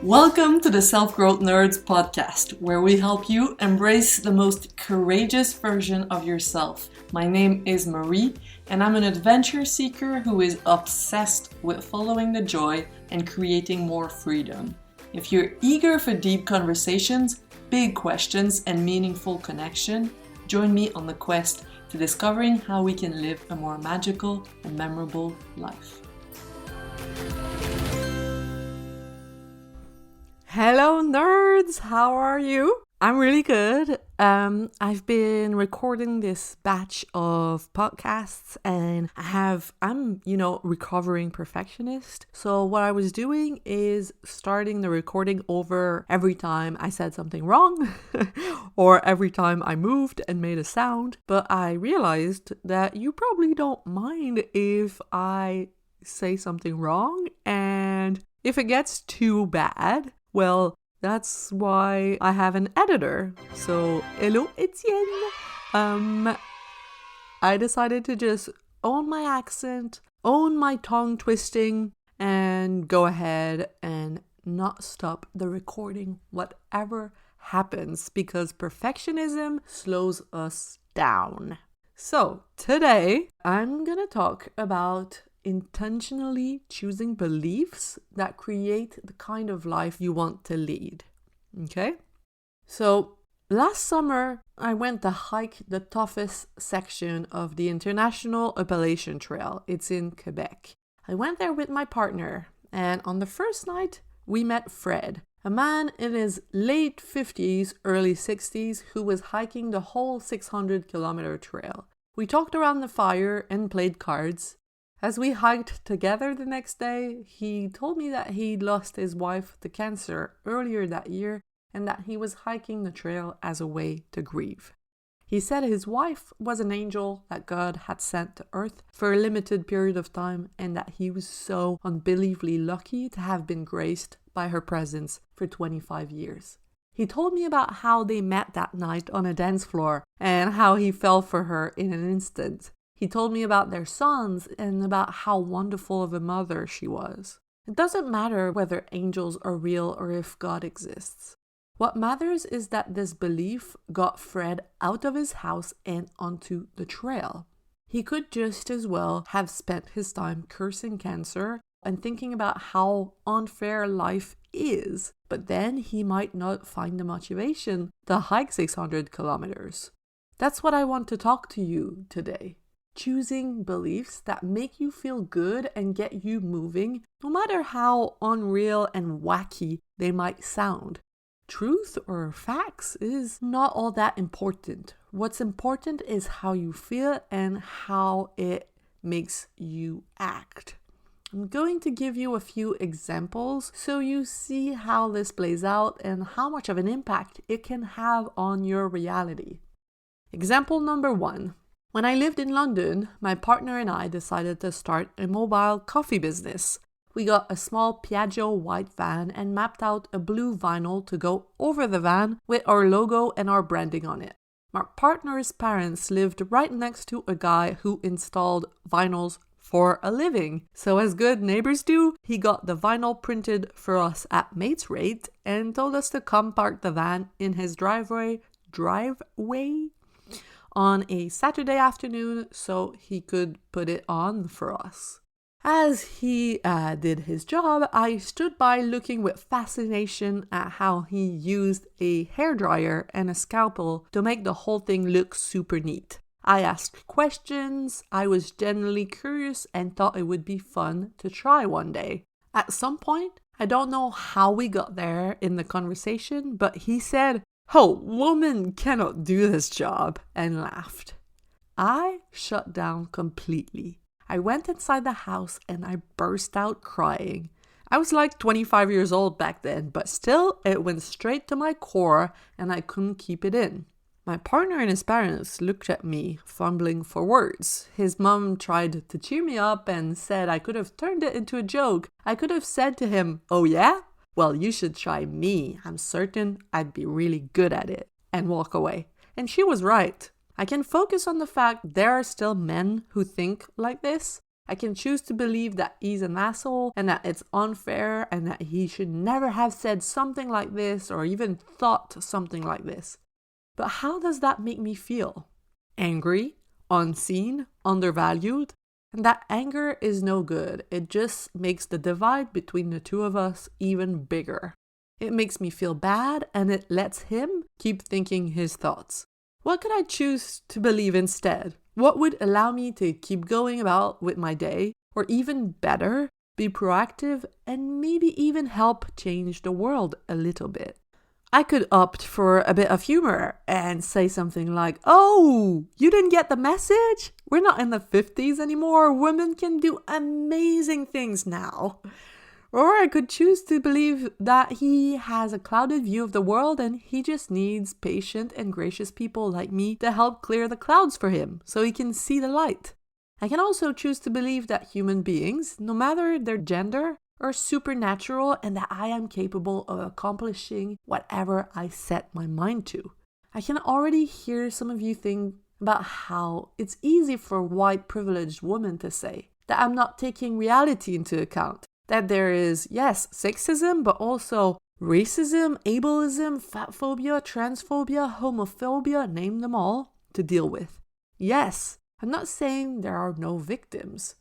Welcome to the Self-Growth Nerds podcast, where we help you embrace the most courageous version of yourself. My name is Marie, and I'm an adventure seeker who is obsessed with following the joy and creating more freedom. If you're eager for deep conversations, big questions, and meaningful connection, join me on the quest to discovering how we can live a more magical and memorable life. Hello nerds, how are you? I'm really good. I've been recording this batch of podcasts and I'm recovering perfectionist. So what I was doing is starting the recording over every time I said something wrong or every time I moved and made a sound. But I realized that you probably don't mind if I say something wrong, and if it gets too bad, well, that's why I have an editor. So, hello Etienne. I decided to just own my accent, own my tongue twisting, and go ahead and not stop the recording, whatever happens, because perfectionism slows us down. So, today I'm gonna talk about intentionally choosing beliefs that create the kind of life you want to lead. Okay? So, last summer, I went to hike the toughest section of the International Appalachian Trail. It's in Quebec. I went there with my partner, and on the first night, we met Fred, a man in his late 50s, early 60s, who was hiking the whole 600-kilometer trail. We talked around the fire and played cards. As we hiked together the next day, he told me that he'd lost his wife to cancer earlier that year and that he was hiking the trail as a way to grieve. He said his wife was an angel that God had sent to earth for a limited period of time, and that he was so unbelievably lucky to have been graced by her presence for 25 years. He told me about how they met that night on a dance floor and how he fell for her in an instant. He told me about their sons and about how wonderful of a mother she was. It doesn't matter whether angels are real or if God exists. What matters is that this belief got Fred out of his house and onto the trail. He could just as well have spent his time cursing cancer and thinking about how unfair life is, but then he might not find the motivation to hike 600 kilometers. That's what I want to talk to you today. Choosing beliefs that make you feel good and get you moving, no matter how unreal and wacky they might sound. Truth or facts is not all that important. What's important is how you feel and how it makes you act. I'm going to give you a few examples so you see how this plays out and how much of an impact it can have on your reality. Example number 1. When I lived in London, my partner and I decided to start a mobile coffee business. We got a small Piaggio white van and mapped out a blue vinyl to go over the van with our logo and our branding on it. My partner's parents lived right next to a guy who installed vinyls for a living. So as good neighbors do, he got the vinyl printed for us at mate's rate and told us to come park the van in his driveway on a Saturday afternoon so he could put it on for us. As he did his job, I stood by looking with fascination at how he used a hairdryer and a scalpel to make the whole thing look super neat. I asked questions, I was genuinely curious and thought it would be fun to try one day. At some point, I don't know how we got there in the conversation, but he said, "Oh, woman cannot do this job," and laughed. I shut down completely. I went inside the house and I burst out crying. I was like 25 years old back then, but still it went straight to my core and I couldn't keep it in. My partner and his parents looked at me, fumbling for words. His mom tried to cheer me up and said I could have turned it into a joke. I could have said to him, "Oh yeah? Well, you should try me. I'm certain I'd be really good at it," and walk away. And she was right. I can focus on the fact there are still men who think like this, I can choose to believe that he's an asshole and that it's unfair and that he should never have said something like this or even thought something like this. But how does that make me feel? Angry, unseen, undervalued? And that anger is no good. It just makes the divide between the two of us even bigger. It makes me feel bad and it lets him keep thinking his thoughts. What could I choose to believe instead? What would allow me to keep going about with my day, or even better, be proactive and maybe even help change the world a little bit? I could opt for a bit of humor and say something like, "Oh, you didn't get the message? We're not in the 50s anymore. Women can do amazing things now." Or I could choose to believe that he has a clouded view of the world and he just needs patient and gracious people like me to help clear the clouds for him so he can see the light. I can also choose to believe that human beings, no matter their gender, are supernatural and that I am capable of accomplishing whatever I set my mind to. I can already hear some of you think about how it's easy for white privileged women to say that I'm not taking reality into account. That there is, yes, sexism, but also racism, ableism, fatphobia, transphobia, homophobia, name them all, to deal with. Yes, I'm not saying there are no victims,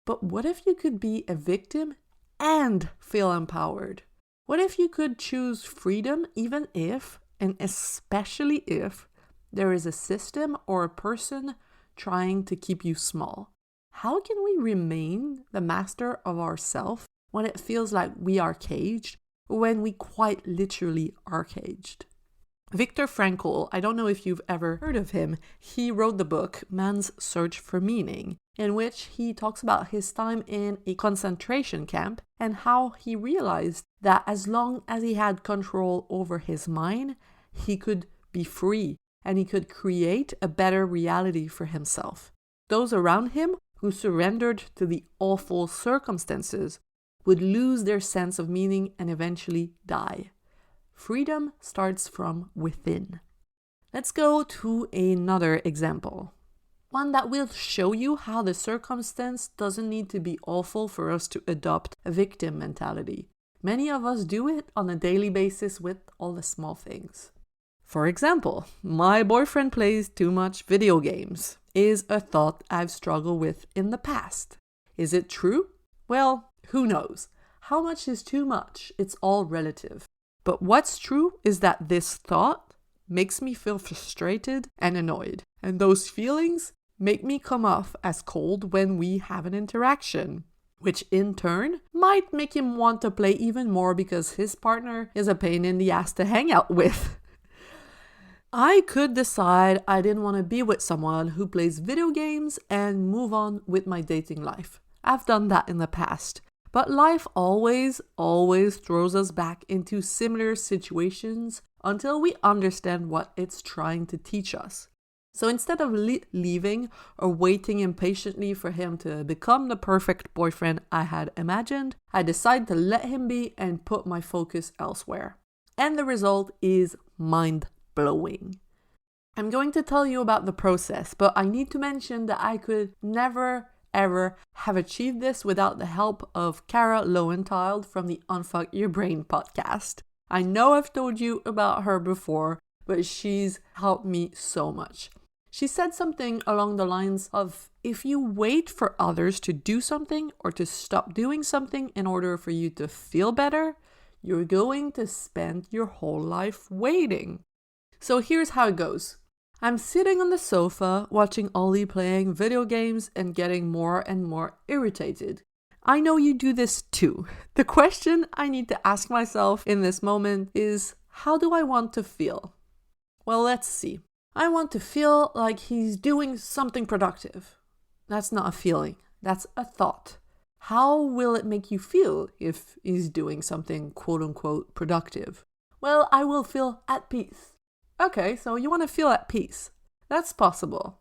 but what if you could be a victim and feel empowered? What if you could choose freedom even if, and especially if, there is a system or a person trying to keep you small? How can we remain the master of ourselves when it feels like we are caged, or when we quite literally are caged? Viktor Frankl, I don't know if you've ever heard of him, he wrote the book Man's Search for Meaning, in which he talks about his time in a concentration camp and how he realized that as long as he had control over his mind, he could be free and he could create a better reality for himself. Those around him who surrendered to the awful circumstances would lose their sense of meaning and eventually die. Freedom starts from within. Let's go to another example. One that will show you how the circumstance doesn't need to be awful for us to adopt a victim mentality. Many of us do it on a daily basis with all the small things. For example, my boyfriend plays too much video games is a thought I've struggled with in the past. Is it true? Well, who knows? How much is too much? It's all relative. But what's true is that this thought makes me feel frustrated and annoyed. And those feelings make me come off as cold when we have an interaction, which in turn might make him want to play even more because his partner is a pain in the ass to hang out with. I could decide I didn't want to be with someone who plays video games and move on with my dating life. I've done that in the past. But life always throws us back into similar situations until we understand what it's trying to teach us. So instead of leaving or waiting impatiently for him to become the perfect boyfriend I had imagined, I decided to let him be and put my focus elsewhere. And the result is mind-blowing. I'm going to tell you about the process, but I need to mention that I could never ever have achieved this without the help of Cara Lowenthal from the Unfuck Your Brain podcast. I know I've told you about her before, but she's helped me so much. She said something along the lines of, if you wait for others to do something or to stop doing something in order for you to feel better, you're going to spend your whole life waiting. So here's how it goes. I'm sitting on the sofa watching Ollie playing video games and getting more and more irritated. I know you do this too. The question I need to ask myself in this moment is, how do I want to feel? Well, let's see. I want to feel like he's doing something productive. That's not a feeling, that's a thought. How will it make you feel if he's doing something quote-unquote productive? Well, I will feel at peace. Okay, so you want to feel at peace. That's possible.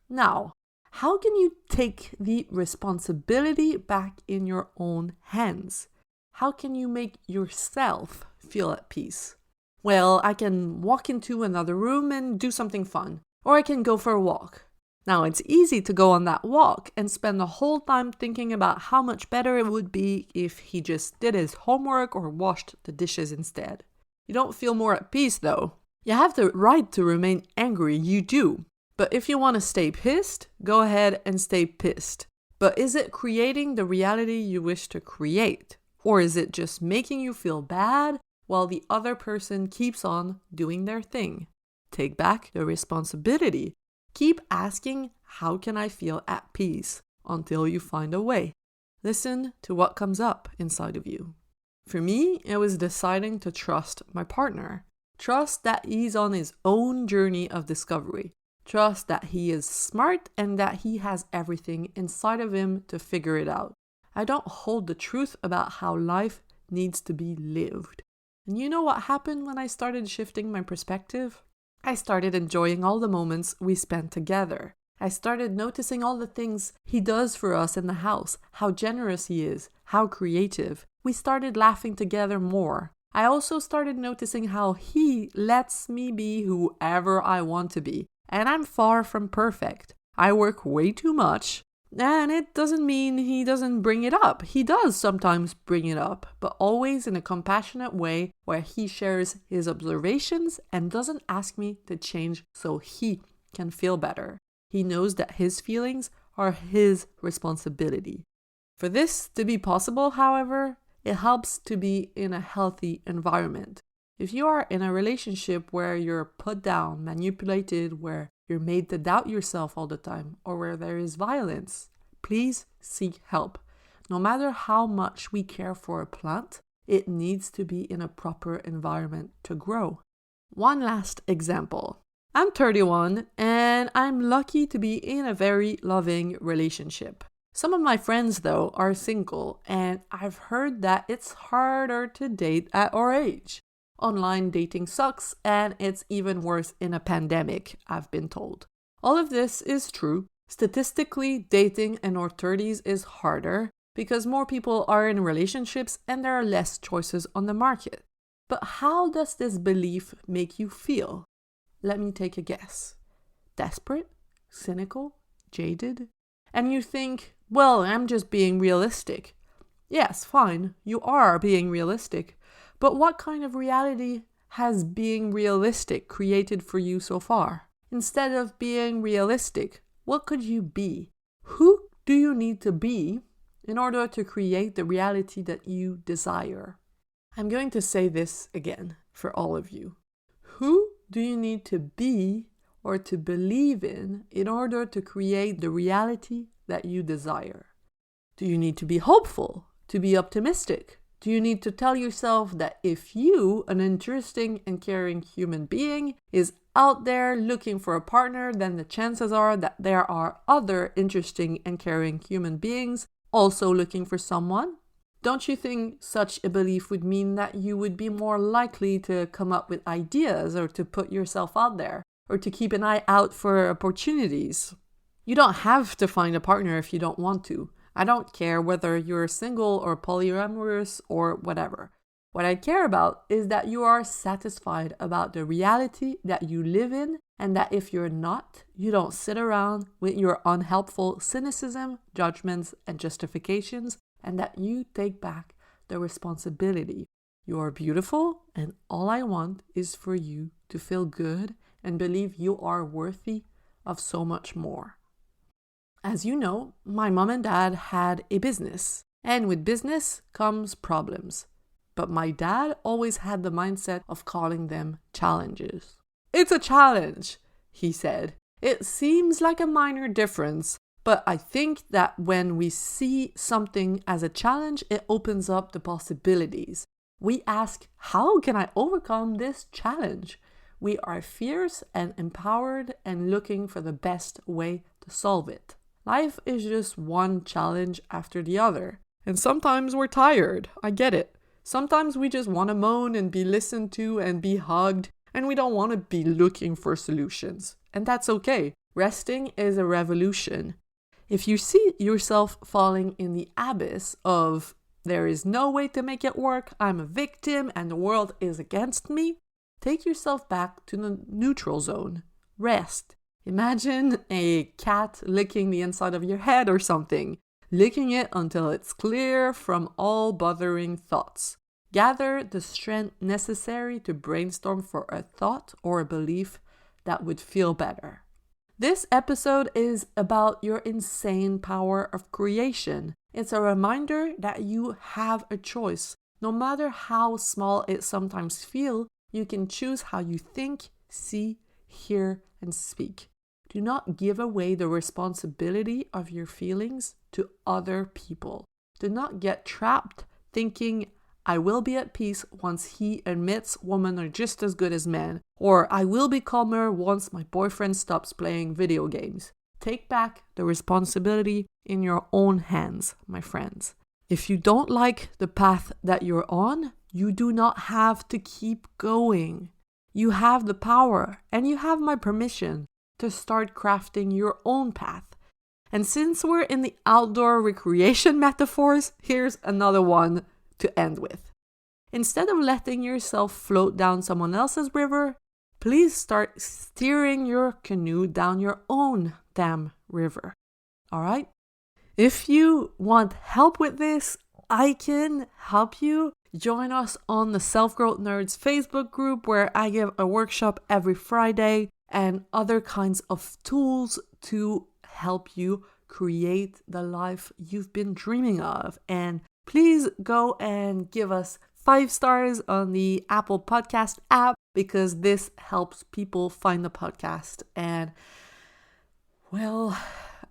Now, how can you take the responsibility back in your own hands? How can you make yourself feel at peace? Well, I can walk into another room and do something fun. Or I can go for a walk. Now, it's easy to go on that walk and spend the whole time thinking about how much better it would be if he just did his homework or washed the dishes instead. You don't feel more at peace, though. You have the right to remain angry, you do. But if you want to stay pissed, go ahead and stay pissed. But is it creating the reality you wish to create? Or is it just making you feel bad while the other person keeps on doing their thing? Take back the responsibility. Keep asking, how can I feel at peace? Until you find a way. Listen to what comes up inside of you. For me, it was deciding to trust my partner. Trust that he's on his own journey of discovery. Trust that he is smart and that he has everything inside of him to figure it out. I don't hold the truth about how life needs to be lived. And you know what happened when I started shifting my perspective? I started enjoying all the moments we spent together. I started noticing all the things he does for us in the house, how generous he is, how creative. We started laughing together more. I also started noticing how he lets me be whoever I want to be. And I'm far from perfect. I work way too much. And it doesn't mean he doesn't bring it up. He does sometimes bring it up, but always in a compassionate way where he shares his observations and doesn't ask me to change so he can feel better. He knows that his feelings are his responsibility. For this to be possible, however, it helps to be in a healthy environment. If you are in a relationship where you're put down, manipulated, where you're made to doubt yourself all the time, or where there is violence, please seek help. No matter how much we care for a plant, it needs to be in a proper environment to grow. One last example. I'm 31 and I'm lucky to be in a very loving relationship. Some of my friends, though, are single, and I've heard that it's harder to date at our age. Online dating sucks, and it's even worse in a pandemic, I've been told. All of this is true. Statistically, dating in our 30s is harder because more people are in relationships and there are less choices on the market. But how does this belief make you feel? Let me take a guess. Desperate? Cynical? Jaded? And you think, well, I'm just being realistic. Yes, fine, you are being realistic. But what kind of reality has being realistic created for you so far? Instead of being realistic, what could you be? Who do you need to be in order to create the reality that you desire? I'm going to say this again for all of you. Who do you need to be or to believe in order to create the reality that you desire? Do you need to be hopeful, to be optimistic? Do you need to tell yourself that if you, an interesting and caring human being, is out there looking for a partner, then the chances are that there are other interesting and caring human beings also looking for someone? Don't you think such a belief would mean that you would be more likely to come up with ideas or to put yourself out there or to keep an eye out for opportunities? You don't have to find a partner if you don't want to. I don't care whether you're single or polyamorous or whatever. What I care about is that you are satisfied about the reality that you live in, and that if you're not, you don't sit around with your unhelpful cynicism, judgments, and justifications, and that you take back the responsibility. You are beautiful, and all I want is for you to feel good and believe you are worthy of so much more. As you know, my mom and dad had a business, and with business comes problems. But my dad always had the mindset of calling them challenges. It's a challenge, he said. It seems like a minor difference, but I think that when we see something as a challenge, it opens up the possibilities. We ask, how can I overcome this challenge? We are fierce and empowered and looking for the best way to solve it. Life is just one challenge after the other. And sometimes we're tired. I get it. Sometimes we just want to moan and be listened to and be hugged, and we don't want to be looking for solutions. And that's okay. Resting is a revolution. If you see yourself falling in the abyss of there is no way to make it work, I'm a victim and the world is against me, take yourself back to the neutral zone. Rest. Imagine a cat licking the inside of your head or something, licking it until it's clear from all bothering thoughts. Gather the strength necessary to brainstorm for a thought or a belief that would feel better. This episode is about your insane power of creation. It's a reminder that you have a choice. No matter how small it sometimes feels, you can choose how you think, see, hear, and speak. Do not give away the responsibility of your feelings to other people. Do not get trapped thinking, I will be at peace once he admits women are just as good as men, or I will be calmer once my boyfriend stops playing video games. Take back the responsibility in your own hands, my friends. If you don't like the path that you're on, you do not have to keep going. You have the power, and you have my permission to start crafting your own path. And since we're in the outdoor recreation metaphors, here's another one to end with. Instead of letting yourself float down someone else's river, please start steering your canoe down your own damn river. All right? If you want help with this, I can help you. Join us on the Self-Growth Nerds Facebook group where I give a workshop every Friday and other kinds of tools to help you create the life you've been dreaming of. And please go and give us 5 stars on the Apple Podcast app because this helps people find the podcast. And, well,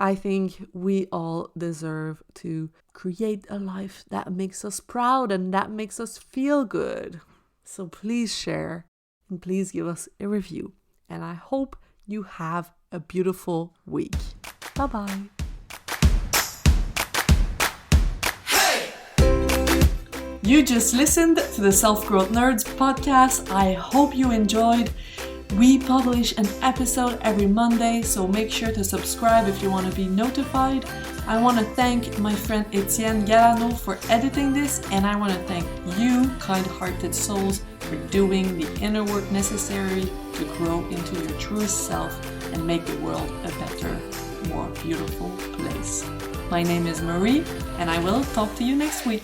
I think we all deserve to create a life that makes us proud and that makes us feel good. So please share and please give us a review. And I hope you have a beautiful week. Bye-bye. You just listened to the Self-Growth Nerds podcast. I hope you enjoyed. We publish an episode every Monday, so make sure to subscribe if you want to be notified. I want to thank my friend Etienne Galano for editing this, and I want to thank you, kind-hearted souls, for doing the inner work necessary to grow into your truest self and make the world a better, more beautiful place. My name is Marie, and I will talk to you next week.